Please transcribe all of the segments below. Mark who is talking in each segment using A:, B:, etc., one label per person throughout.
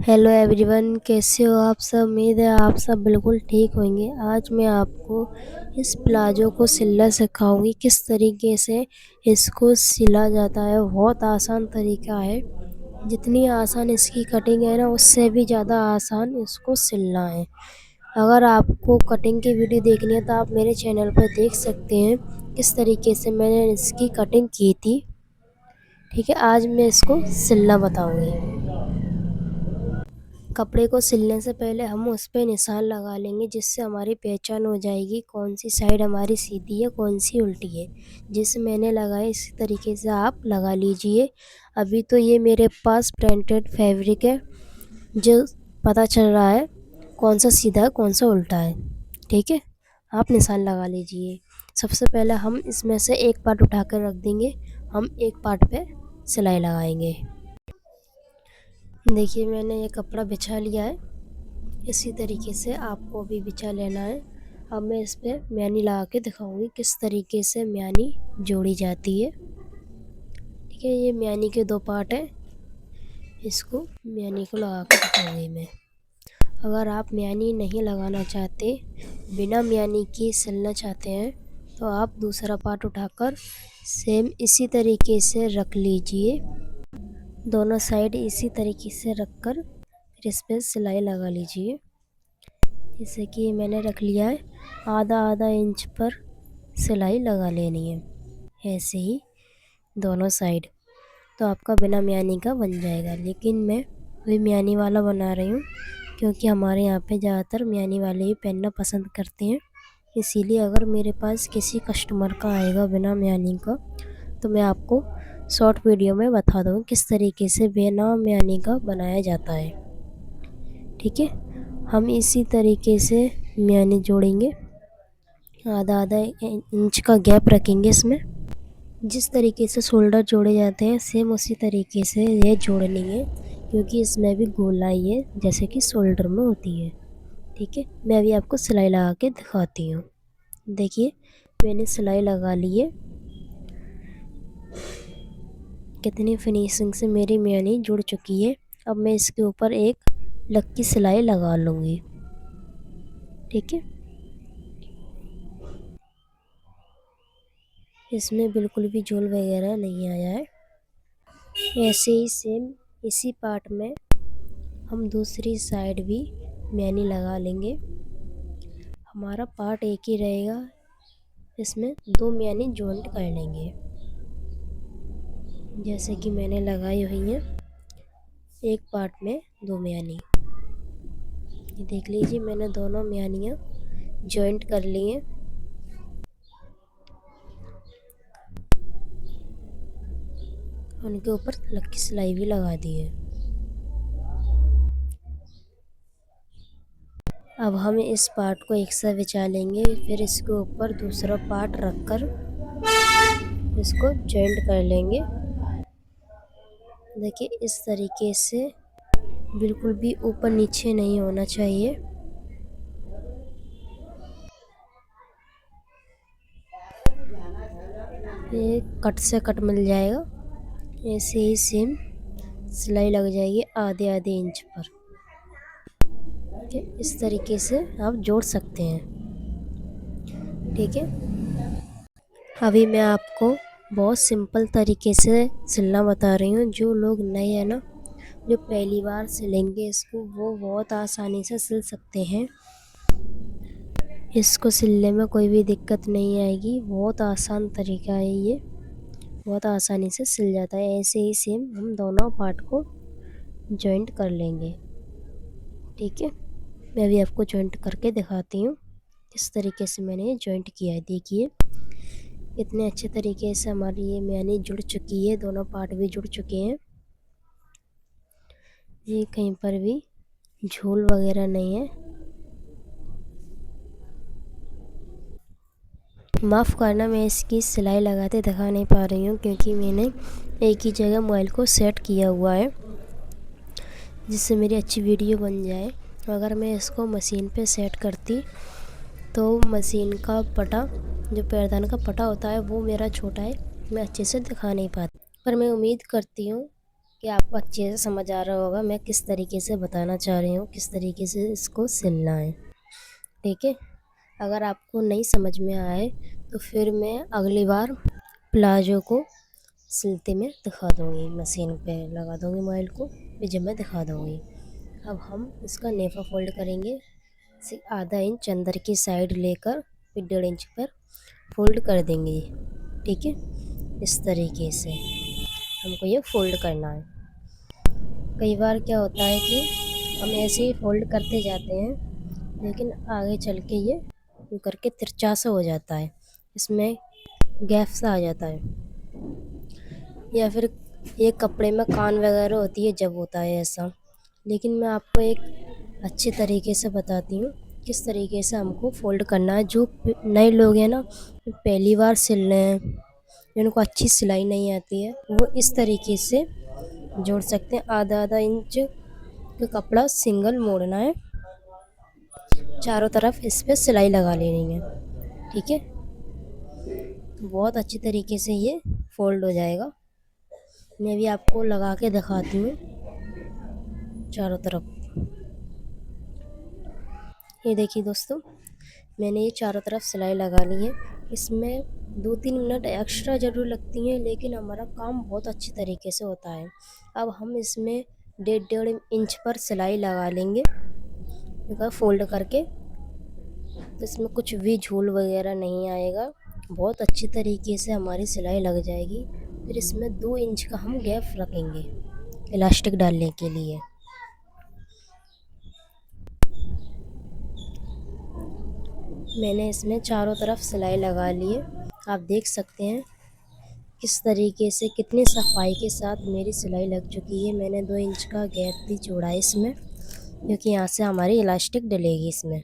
A: Hello everyone, कैसे हो आप सब। उम्मीद है आप सब बिल्कुल ठीक होंगे। आज मैं आपको इस प्लाजो को सिलना सिखाऊंगी, किस तरीके से इसको सिला जाता है। बहुत आसान तरीका है। जितनी आसान इसकी कटिंग है ना, उससे भी ज़्यादा आसान इसको सिलना है। अगर आपको कटिंग की वीडियो देखनी है तो आप मेरे चैनल पर देख सकते हैं किस तरीके से मैंने इसकी कटिंग की थी। ठीक है, आज मैं इसको सिलना बताऊंगी। कपड़े को सिलने से पहले हम उस पर निशान लगा लेंगे, जिससे हमारी पहचान हो जाएगी कौन सी साइड हमारी सीधी है, कौन सी उल्टी है। जिसे मैंने लगाया इसी तरीके से आप लगा लीजिए। अभी तो ये मेरे पास प्रिंटेड फैब्रिक है, जो पता चल रहा है कौन सा सीधा है कौन सा उल्टा है। ठीक है, आप निशान लगा लीजिए। सबसे पहले हम इसमें से एक पार्ट उठा कर रख देंगे। हम एक पार्ट पे सिलाई लगाएंगे। देखिए, मैंने ये कपड़ा बिछा लिया है। इसी तरीके से आपको भी बिछा लेना है। अब मैं इस पर म्यानी लगा के दिखाऊंगी किस तरीके से म्यानी जोड़ी जाती है। ठीक है, ये म्यानी के दो पार्ट हैं। इसको म्यानी को लगा के दिखाऊंगी मैं। अगर आप म्यानी नहीं लगाना चाहते, बिना म्यानी के सिलना चाहते हैं, तो आप दूसरा पार्ट उठाकर सेम इसी तरीके से रख लीजिए। दोनों साइड इसी तरीके से रखकर फिर इस पर सिलाई लगा लीजिए। जैसे कि मैंने रख लिया है, आधा आधा इंच पर सिलाई लगा लेनी है। ऐसे ही दोनों साइड। तो आपका बिना म्यानी का बन जाएगा। लेकिन मैं भी म्यानी वाला बना रही हूँ, क्योंकि हमारे यहाँ पे ज़्यादातर म्यानी वाले ही पहनना पसंद करते हैं। इसीलिए अगर मेरे पास किसी कस्टमर का आएगा बिना म्यानी का, तो मैं आपको शॉर्ट वीडियो में बता दूँ किस तरीके से बिना म्यानी का बनाया जाता है। ठीक है, हम इसी तरीके से म्यानी जोड़ेंगे। आधा आधा इंच का गैप रखेंगे इसमें। जिस तरीके से शोल्डर जोड़े जाते हैं, सेम उसी तरीके से ये जोड़ लेंगे, क्योंकि इसमें भी गोलाई है जैसे कि शोल्डर में होती है। ठीक है, मैं अभी आपको सिलाई लगा के दिखाती हूँ। देखिए, मैंने सिलाई लगा ली है। कितनी फिनिशिंग से मेरी म्यानी जुड़ चुकी है। अब मैं इसके ऊपर एक लक्की सिलाई लगा लूँगी। ठीक है, इसमें बिल्कुल भी झोल वगैरह नहीं आया है। ऐसे ही सेम इसी पार्ट में हम दूसरी साइड भी म्यानी लगा लेंगे। हमारा पार्ट एक ही रहेगा, इसमें दो म्यानी जॉइंट कर लेंगे, जैसे कि मैंने लगाई हुई है। एक पार्ट में दो म्यानी, ये देख लीजिए, मैंने दोनों म्यानियाँ जॉइंट कर ली हैं। उनके ऊपर लक्की सिलाई भी लगा दी है। अब हम इस पार्ट को एक साथ बिछा लेंगे, फिर इसके ऊपर दूसरा पार्ट रखकर इसको जॉइंट कर लेंगे। देखिए, इस तरीके से बिल्कुल भी ऊपर नीचे नहीं होना चाहिए। ये कट से कट मिल जाएगा। ऐसे ही सेम सिलाई लग जाएगी आधे आधे इंच पर। इस तरीके से आप जोड़ सकते हैं। ठीक है, अभी मैं आपको बहुत सिंपल तरीके से सिलना बता रही हूँ। जो लोग नए हैं ना, जो पहली बार सिलेंगे इसको, वो बहुत आसानी से सिल सकते हैं। इसको सिलने में कोई भी दिक्कत नहीं आएगी। बहुत आसान तरीका है ये, बहुत आसानी से सिल जाता है। ऐसे ही सेम हम दोनों पार्ट को जॉइंट कर लेंगे। ठीक है, मैं भी आपको जॉइंट करके दिखाती हूँ किस तरीके से मैंने जॉइंट किया है। देखिए, इतने अच्छे तरीके से हमारी ये म्यानी जुड़ चुकी है, दोनों पार्ट भी जुड़ चुके हैं। ये कहीं पर भी झोल वगैरह नहीं है। माफ़ करना, मैं इसकी सिलाई लगाते दिखा नहीं पा रही हूँ, क्योंकि मैंने एक ही जगह मोबाइल को सेट किया हुआ है, जिससे मेरी अच्छी वीडियो बन जाए। अगर मैं इसको मशीन पे सेट करती तो मशीन का पटा, जो पैरदान का पटा होता है, वो मेरा छोटा है, मैं अच्छे से दिखा नहीं पाती। पर मैं उम्मीद करती हूँ कि आपको अच्छे से समझ आ रहा होगा मैं किस तरीके से बताना चाह रही हूँ, किस तरीके से इसको सिलना है। ठीक है, अगर आपको नहीं समझ में आए तो फिर मैं अगली बार प्लाजो को सिलते में दिखा दूँगी, मशीन पे लगा दूँगी मोबाइल को, फिर जब मैं दिखा दूँगी। अब हम इसका नेफा फोल्ड करेंगे, आधा इंच अंदर की साइड लेकर फिर 1.5 इंच पर फोल्ड कर देंगे। ठीक है, इस तरीके से हमको ये फोल्ड करना है। कई बार क्या होता है कि हम ऐसे ही फोल्ड करते जाते हैं, लेकिन आगे चल के ये यूँ करके तिरछा सा हो जाता है, इसमें गैप सा आ जाता है, या फिर ये कपड़े में कान वगैरह होती है जब होता है ऐसा। लेकिन मैं आपको एक अच्छे तरीके से बताती हूँ किस तरीके से हमको फोल्ड करना है। जो नए लोग हैं ना, पहली बार सिल रहे हैं, जिनको अच्छी सिलाई नहीं आती है, वो इस तरीके से जोड़ सकते हैं। आधा आधा इंच का कपड़ा सिंगल मोड़ना है, चारों तरफ इस पे सिलाई लगा लेनी है। ठीक है, बहुत अच्छी तरीके से ये फोल्ड हो जाएगा। मैं भी आपको लगा के दिखाती हूँ चारों तरफ। ये देखिए दोस्तों, मैंने ये चारों तरफ सिलाई लगा ली है। इसमें 2-3 मिनट एक्स्ट्रा ज़रूर लगती हैं, लेकिन हमारा काम बहुत अच्छी तरीके से होता है। अब हम इसमें 1.5 इंच पर सिलाई लगा लेंगे फोल्ड करके, तो इसमें कुछ भी झूल वगैरह नहीं आएगा, बहुत अच्छी तरीके से हमारी सिलाई लग जाएगी। फिर इसमें 2 इंच का हम गैप रखेंगे इलास्टिक डालने के लिए। मैंने इसमें चारों तरफ सिलाई लगा ली है, आप देख सकते हैं किस तरीके से कितनी सफाई के साथ मेरी सिलाई लग चुकी है। मैंने 2 इंच का गैप भी जोड़ा है इसमें, क्योंकि यहाँ से हमारी इलास्टिक डलेगी इसमें।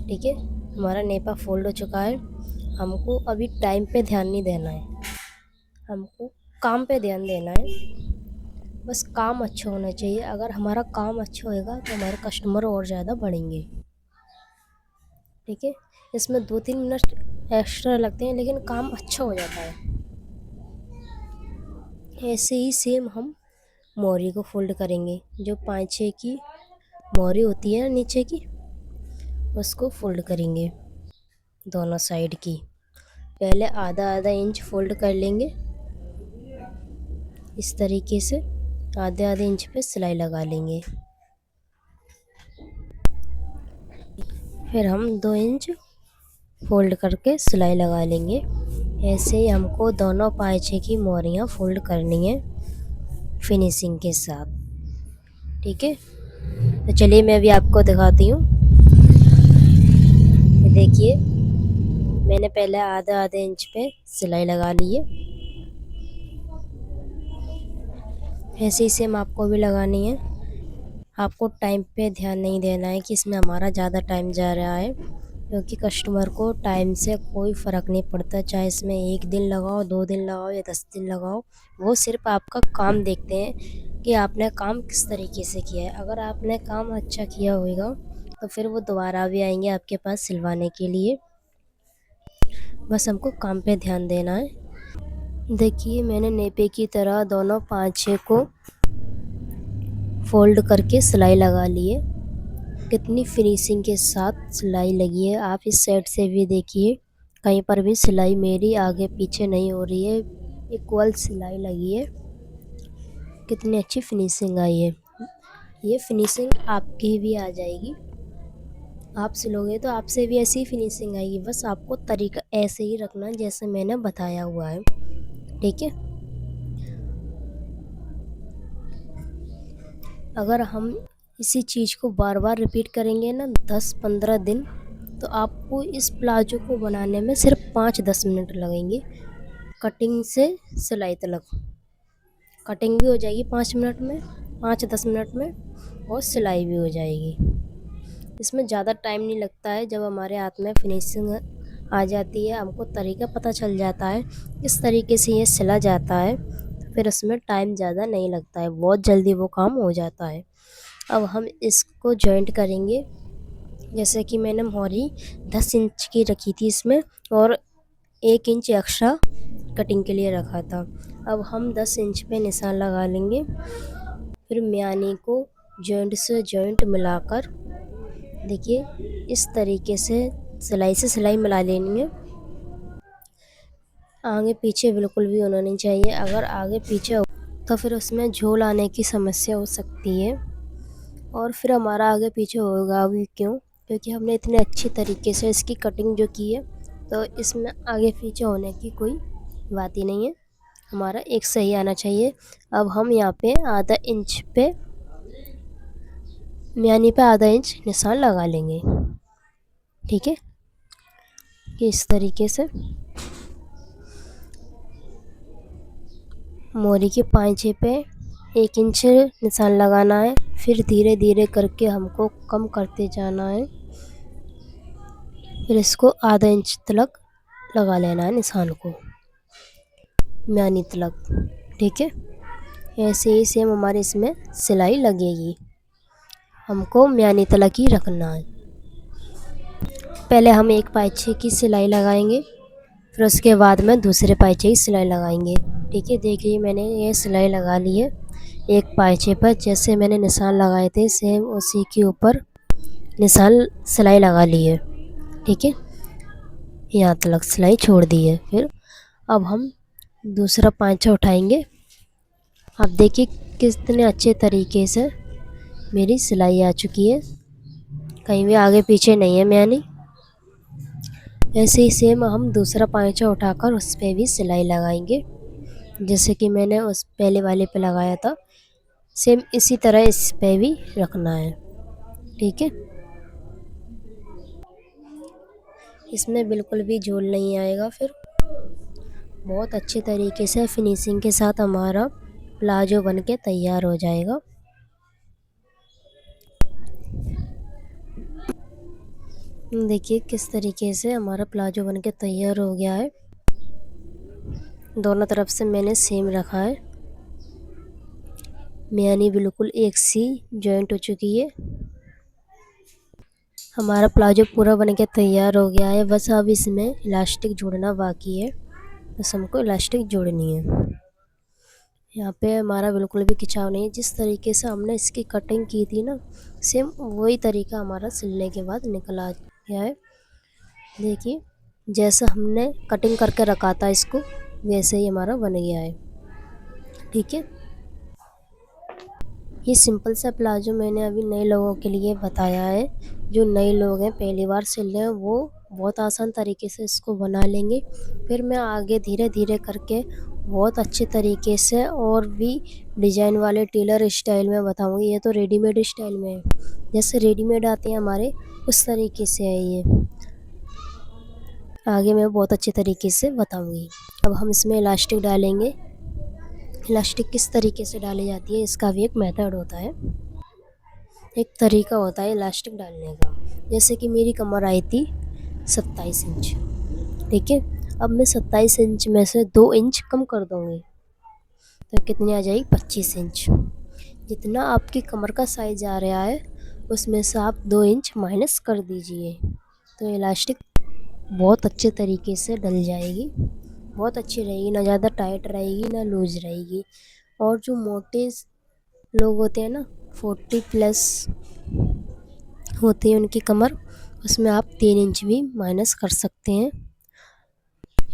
A: ठीक है, हमारा नेपा फोल्ड हो चुका है। हमको अभी टाइम पे ध्यान नहीं देना है, हमको काम पे ध्यान देना है। बस काम अच्छा होना चाहिए। अगर हमारा काम अच्छा होएगा तो हमारे कस्टमर और ज़्यादा बढ़ेंगे। ठीक है, इसमें 2-3 मिनट एक्स्ट्रा लगते हैं, लेकिन काम अच्छा हो जाता है। ऐसे ही सेम हम मोरी को फोल्ड करेंगे। जो 5-6 की मोरी होती है नीचे की, उसको फोल्ड करेंगे दोनों साइड की। पहले आधा आधा इंच फोल्ड कर लेंगे इस तरीके से, आधे आधे इंच पे सिलाई लगा लेंगे। फिर हम 2 इंच फोल्ड करके सिलाई लगा लेंगे। ऐसे ही हमको दोनों पाँचे की मोरियाँ फोल्ड करनी है फिनिशिंग के साथ। ठीक है, तो चलिए मैं भी आपको दिखाती हूँ। देखिए, मैंने पहले आधा आधे इंच पे सिलाई लगा ली है, ऐसे ही सेम आपको भी लगानी है। आपको टाइम पे ध्यान नहीं देना है कि इसमें हमारा ज़्यादा टाइम जा रहा है, क्योंकि कस्टमर को टाइम से कोई फ़र्क नहीं पड़ता। चाहे इसमें 1 दिन लगाओ, 2 दिन लगाओ या 10 दिन लगाओ, वो सिर्फ आपका काम देखते हैं कि आपने काम किस तरीके से किया है। अगर आपने काम अच्छा किया होगा तो फिर वो दोबारा भी आएंगे आपके पास सिलवाने के लिए। बस हमको काम पे ध्यान देना है। देखिए, मैंने नेपे की तरह दोनों पाँचे को फोल्ड करके सिलाई लगा ली है। कितनी फिनिशिंग के साथ सिलाई लगी है, आप इस साइड से भी देखिए, कहीं पर भी सिलाई मेरी आगे पीछे नहीं हो रही है, इक्वल सिलाई लगी है। कितनी अच्छी फिनिशिंग आई है। ये फिनिशिंग आपकी भी आ जाएगी, आप सिलोगे तो आपसे भी ऐसी फिनिशिंग आएगी। बस आपको तरीका ऐसे ही रखना है जैसे मैंने बताया हुआ है। ठीक है, अगर हम इसी चीज़ को बार बार रिपीट करेंगे ना 10-15 दिन, तो आपको इस प्लाजो को बनाने में सिर्फ 5-10 मिनट लगेंगे। कटिंग से सिलाई तक, कटिंग भी हो जाएगी 5 मिनट में, 5-10 मिनट में, और सिलाई भी हो जाएगी। इसमें ज़्यादा टाइम नहीं लगता है। जब हमारे हाथ में फिनिशिंग आ जाती है, हमको तरीका पता चल जाता है इस तरीके से ये सिला जाता है, फिर उसमें टाइम ज़्यादा नहीं लगता है, बहुत जल्दी वो काम हो जाता है। अब हम इसको जॉइंट करेंगे। जैसे कि मैंने मोरी 10 इंच की रखी थी इसमें, और 1 इंच एक्स्ट्रा कटिंग के लिए रखा था। अब हम 10 इंच पे निशान लगा लेंगे। फिर म्यानी को जॉइंट से जॉइंट मिलाकर देखिए इस तरीके से सिलाई मिला लेनी है। आगे पीछे बिल्कुल भी होना नहीं चाहिए। अगर आगे पीछे हो तो फिर उसमें झोल आने की समस्या हो सकती है, और फिर हमारा आगे पीछे होगा भी क्यों, क्योंकि हमने इतने अच्छी तरीके से इसकी कटिंग जो की है, तो इसमें आगे पीछे होने की कोई बात ही नहीं है। हमारा एक सही आना चाहिए। अब हम यहाँ पे आधा इंच पे म्यानी पे आधा इंच निशान लगा लेंगे। ठीक है, कि इस तरीके से मोरी के पांचे पे 1 इंच निशान लगाना है। फिर धीरे धीरे करके हमको कम करते जाना है। फिर इसको आधा इंच तक लगा लेना है निशान को म्यानी तक। ठीक है, ऐसे ही सेम हमारे इसमें सिलाई लगेगी। हमको म्यानी तक ही रखना है। पहले हम एक पाइचे की सिलाई लगाएंगे, फिर उसके बाद में दूसरे पाइचे की सिलाई लगाएंगे। ठीक है, देखिए मैंने ये सिलाई लगा ली है एक पाइचे पर। जैसे मैंने निशान लगाए थे सेम उसी के ऊपर निशान सिलाई लगा ली है। ठीक है, यहाँ तक सिलाई छोड़ दी है। फिर अब हम दूसरा पाइचा उठाएंगे। अब देखिए कितने अच्छे तरीके से मेरी सिलाई आ चुकी है, कहीं भी आगे पीछे नहीं है म्यानी। ऐसे ही सेम हम दूसरा पाइचा उठाकर उस पर भी सिलाई लगाएंगे, जैसे कि मैंने उस पहले वाले पे लगाया था। सेम इसी तरह इस पे भी रखना है। ठीक है, इसमें बिल्कुल भी झोल नहीं आएगा। फिर बहुत अच्छे तरीके से फिनिशिंग के साथ हमारा प्लाजो बनके तैयार हो जाएगा। देखिए किस तरीके से हमारा प्लाजो बनके तैयार हो गया है। दोनों तरफ से मैंने सेम रखा है। म्यानी बिल्कुल एक सी जॉइंट हो चुकी है। हमारा प्लाजो पूरा बनके तैयार हो गया है। बस अब इसमें इलास्टिक जोड़ना बाकी है, बस हमको इलास्टिक जोड़नी है। यहाँ पे हमारा बिल्कुल भी खिंचाव नहीं है। जिस तरीके से हमने इसकी कटिंग की थी ना, सेम वही तरीका हमारा सिलने के बाद निकल आ गया है। देखिए जैसा हमने कटिंग करके रखा था इसको, वैसे ही हमारा बन गया है। ठीक है, ये सिंपल सा प्लाजो मैंने अभी नए लोगों के लिए बताया है। जो नए लोग हैं पहली बार सिल रहे हैं, वो बहुत आसान तरीके से इसको बना लेंगे। फिर मैं आगे धीरे धीरे करके बहुत अच्छे तरीके से और भी डिजाइन वाले टेलर स्टाइल में बताऊंगी। ये तो रेडीमेड स्टाइल में है, जैसे रेडीमेड आते हैं हमारे उस तरीके से है ये। आगे मैं बहुत अच्छे तरीके से बताऊंगी। अब हम इसमें इलास्टिक डालेंगे। इलास्टिक किस तरीके से डाली जाती है, इसका भी एक मेथड होता है, एक तरीका होता है इलास्टिक डालने का। जैसे कि मेरी कमर आई थी 27 इंच। ठीक है, अब मैं 27 इंच में से 2 इंच कम कर दूँगी, तो कितनी आ जाएगी 25 इंच। जितना आपकी कमर का साइज आ रहा है उसमें से आप 2 इंच माइनस कर दीजिए, तो इलास्टिक बहुत अच्छे तरीके से डल जाएगी। बहुत अच्छी रहेगी, ना ज़्यादा टाइट रहेगी ना लूज रहेगी। और जो मोटे लोग होते हैं ना, 40 प्लस होती है उनकी कमर, उसमें आप 3 इंच भी माइनस कर सकते हैं।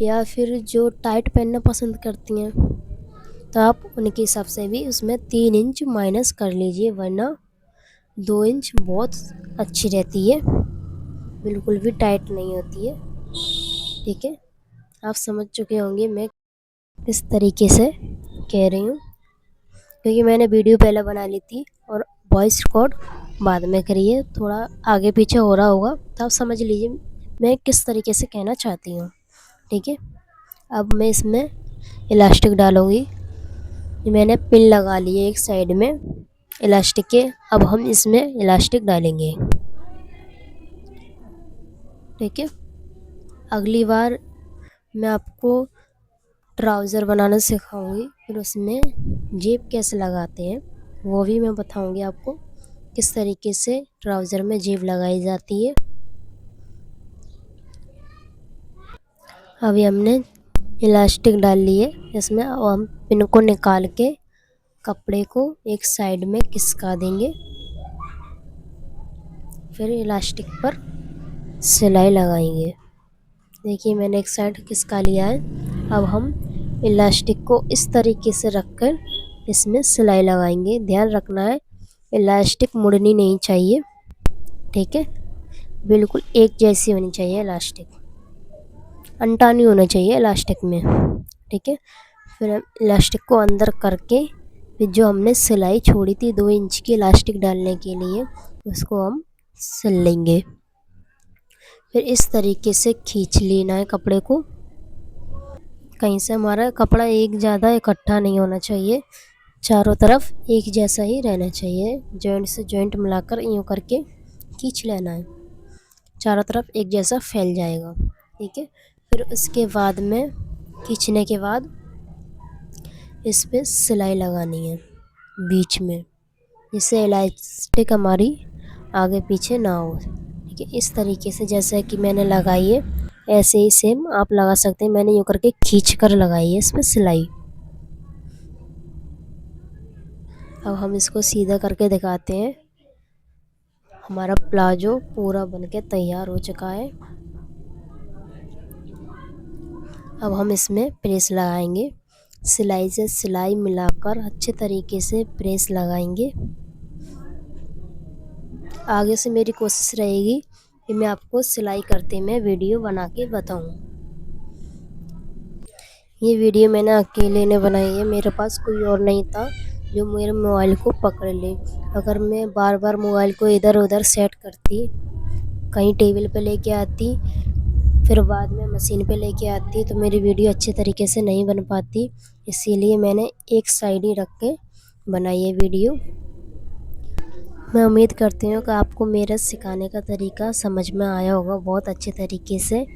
A: या फिर जो टाइट पहनना पसंद करती हैं तो आप उनके हिसाब से भी उसमें 3 इंच माइनस कर लीजिए, वरना 2 इंच बहुत अच्छी रहती है, बिल्कुल भी टाइट नहीं होती है। ठीक है, आप समझ चुके होंगे मैं किस तरीके से कह रही हूँ, क्योंकि मैंने वीडियो पहले बना ली थी और वॉइस रिकॉर्ड बाद में करी है। थोड़ा आगे पीछे हो रहा होगा तो आप समझ लीजिए मैं किस तरीके से कहना चाहती हूँ। ठीक है, अब मैं इसमें इलास्टिक डालूँगी। मैंने पिन लगा ली है एक साइड में इलास्टिक के। अब हम इसमें इलास्टिक डालेंगे। ठीक है, अगली बार मैं आपको ट्राउज़र बनाना सिखाऊंगी, फिर उसमें जेब कैसे लगाते हैं वो भी मैं बताऊंगी आपको, किस तरीके से ट्राउज़र में जेब लगाई जाती है। अभी हमने इलास्टिक डाल ली है इसमें, अब हम पिन को निकाल के कपड़े को एक साइड में खिसका देंगे। फिर इलास्टिक पर सिलाई लगाएंगे। देखिए मैंने एक साइड खिसका लिया है। अब हम इलास्टिक को इस तरीके से रखकर इसमें सिलाई लगाएंगे। ध्यान रखना है इलास्टिक मुड़नी नहीं चाहिए, ठीक है, बिल्कुल एक जैसी होनी चाहिए इलास्टिक, अंटा नहीं होना चाहिए इलास्टिक में, ठीक है। फिर हम इलास्टिक को अंदर करके फिर जो हमने सिलाई छोड़ी थी 2 इंच की इलास्टिक डालने के लिए उसको हम सिल लेंगे। फिर इस तरीके से खींच लेना है कपड़े को। कहीं से हमारा कपड़ा एक ज़्यादा इकट्ठा नहीं होना चाहिए, चारों तरफ एक जैसा ही रहना चाहिए। जॉइंट से जॉइंट मिलाकर यूँ करके खींच लेना है, चारों तरफ एक जैसा फैल जाएगा, ठीक है। फिर उसके बाद में खींचने के बाद इस पे सिलाई लगानी है बीच में, जिससे इलास्टिक हमारी आगे पीछे ना हो, ठीक है। इस तरीके से जैसा कि मैंने लगाई है ऐसे ही सेम आप लगा सकते हैं। मैंने यूँ करके खींच कर लगाई है इस पर सिलाई। अब हम इसको सीधा करके दिखाते हैं। हमारा प्लाजो पूरा बनके तैयार हो चुका है। अब हम इसमें प्रेस लगाएंगे। सिलाई से सिलाई मिलाकर अच्छे तरीके से प्रेस लगाएंगे। आगे से मेरी कोशिश रहेगी कि मैं आपको सिलाई करते में वीडियो बना के बताऊं। ये वीडियो मैंने अकेले ने बनाई है, मेरे पास कोई और नहीं था जो मेरे मोबाइल को पकड़ ले। अगर मैं बार बार मोबाइल को इधर उधर सेट करती, कहीं टेबल पे लेके आती, फिर बाद में मशीन पे लेके आती, तो मेरी वीडियो अच्छे तरीके से नहीं बन पाती। इसीलिए मैंने एक साइड ही रख के बनाई है वीडियो। मैं उम्मीद करती हूँ कि आपको मेरे सिखाने का तरीका समझ में आया होगा बहुत अच्छे तरीके से।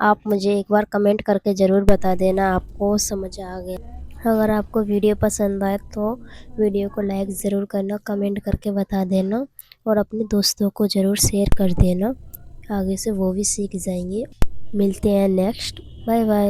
A: आप मुझे एक बार कमेंट करके ज़रूर बता देना आपको समझ आ गया। अगर आपको वीडियो पसंद आए तो वीडियो को लाइक ज़रूर करना, कमेंट करके बता देना और अपने दोस्तों को ज़रूर शेयर कर देना, आगे से वो भी सीख जाएंगे। मिलते हैं नेक्स्ट, बाय बाय।